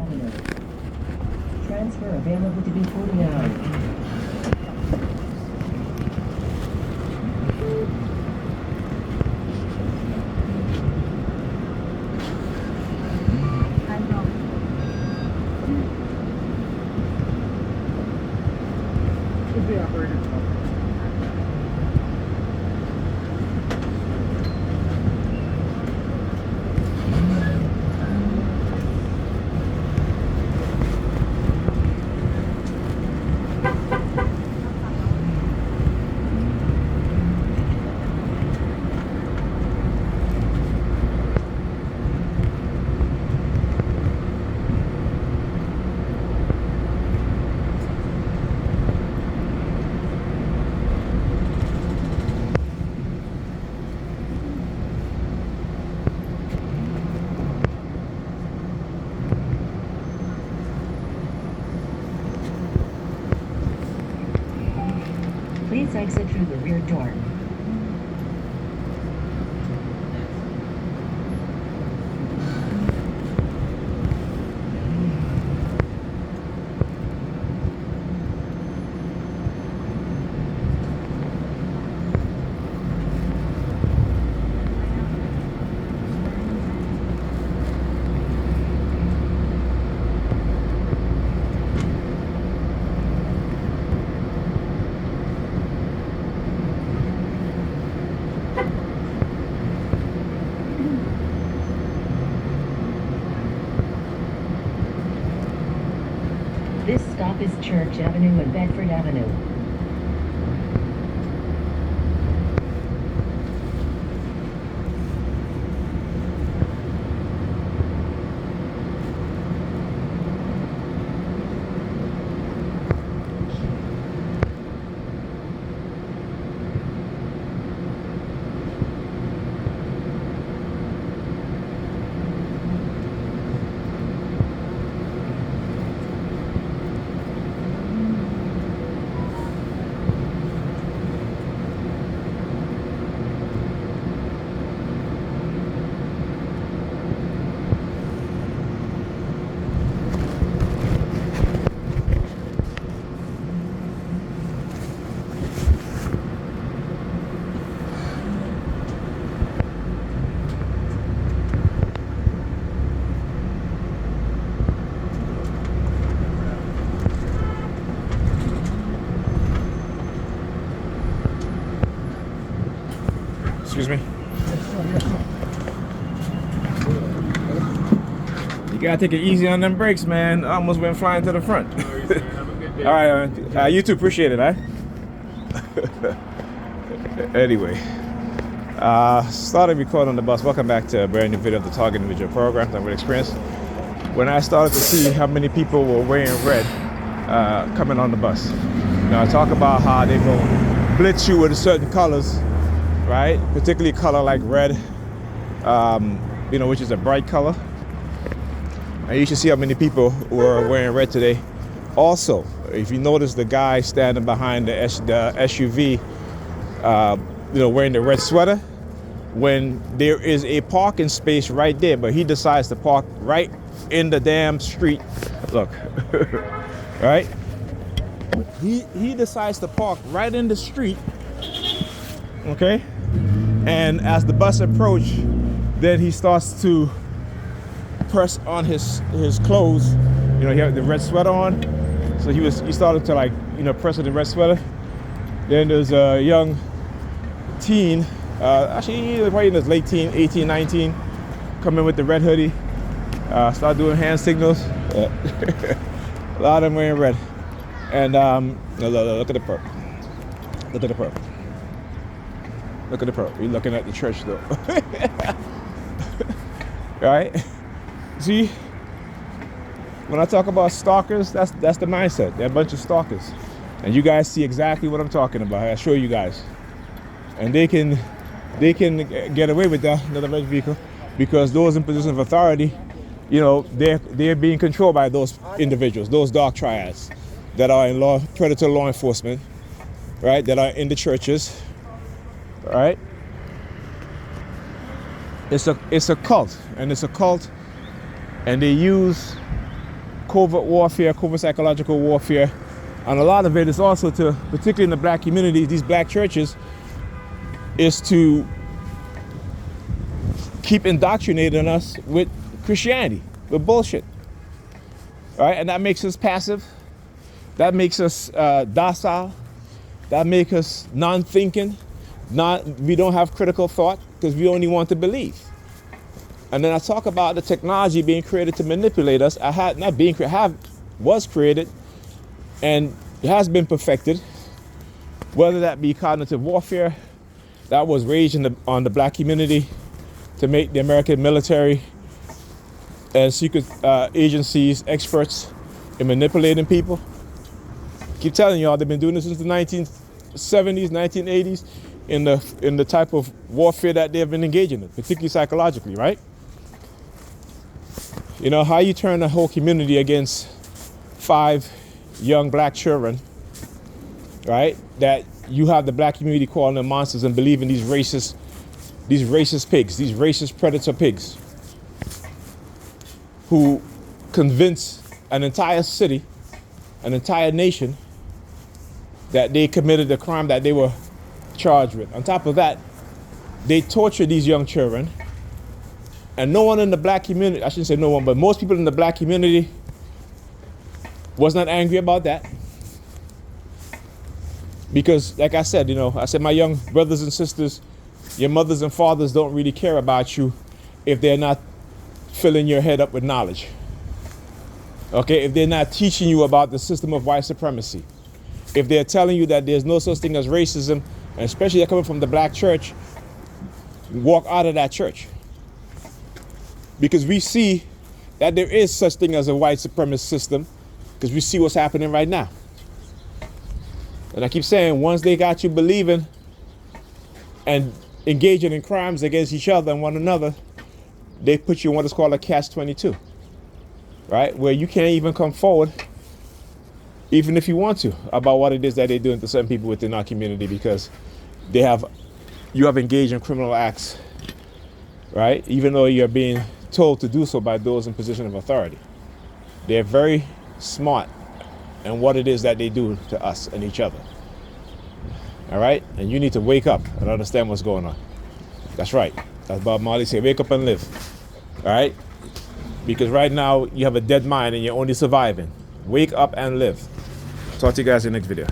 Avenue. Transfer available to be 49. Please exit through the rear door. This stop is Church Avenue and Bedford Avenue. Excuse me. You gotta take it easy on them brakes, man. I almost went flying to the front. All right, you too. Appreciate it, Anyway, started recording on the bus. Welcome back to a brand new video of the Target Individual Program that we experienced. When I started to see how many people were wearing red coming on the bus. Now I talk about how they will blitz you with certain colors, right? Particularly color like red, which is a bright color. And you should see how many people were wearing red today. Also, if you notice the guy standing behind the SUV, wearing the red sweater, when there is a parking space right there, but he decides to park right in the damn street. Look, right? He decides to park right in the street, okay? And as the bus approached, then he starts to press on his clothes. He had the red sweater on, so he started to press on the red sweater. Then there's a young teen, actually probably in his late teen, 18, 19, coming with the red hoodie, start doing hand signals. A lot of them wearing red. And look at the perp. Look at the perp. Look at the perp. You're looking at the church though. Right? See, when I talk about stalkers, that's the mindset. They're a bunch of stalkers. And you guys see exactly what I'm talking about. I show you guys. And they can get away with that, another red vehicle, because those in position of authority, they're being controlled by those individuals, those dark triads that are in predator law enforcement, right? That are in the churches, right? It's a cult, and they use covert warfare, covert psychological warfare, and a lot of it is also to, particularly in the black community, these black churches, is to keep indoctrinating us with Christianity, with bullshit, right? And that makes us passive, that makes us docile, that makes us non-thinking, we don't have critical thought because we only want to believe. And then I talk about the technology being created to manipulate us. Was created and it has been perfected, whether that be cognitive warfare that was waged on the black community to make the American military and secret agencies experts in manipulating people. Keep telling y'all, they've been doing this since the 1970s, 1980s, in the type of warfare that they've been engaging in, particularly psychologically, right? You know, how you turn a whole community against 5 young black children, right? That you have the black community calling them monsters and believing these racist pigs, these racist predator pigs, who convince an entire city, an entire nation, that they committed the crime that they were charged with. On top of that, they torture these young children, and no one in the black community, I shouldn't say no one, but most people in the black community was not angry about that. Because, like I said, my young brothers and sisters, your mothers and fathers don't really care about you if they're not filling your head up with knowledge. Okay, if they're not teaching you about the system of white supremacy, if they're telling you that there's no such thing as racism, and especially they're coming from the black church, walk out of that church. Because we see that there is such thing as a white supremacist system, because we see what's happening right now. And I keep saying, once they got you believing and engaging in crimes against each other and one another, they put you in what is called a catch-22, right? Where you can't even come forward, even if you want to, about what it is that they're doing to certain people within our community, because you have engaged in criminal acts, right? Even though you're being told to do so by those in position of authority. They're very smart in what it is that they do to us and each other. All right? And you need to wake up and understand what's going on. That's right. That's Bob Marley said, wake up and live. All right? Because right now you have a dead mind and you're only surviving. Wake up and live. Talk to you guys in the next video.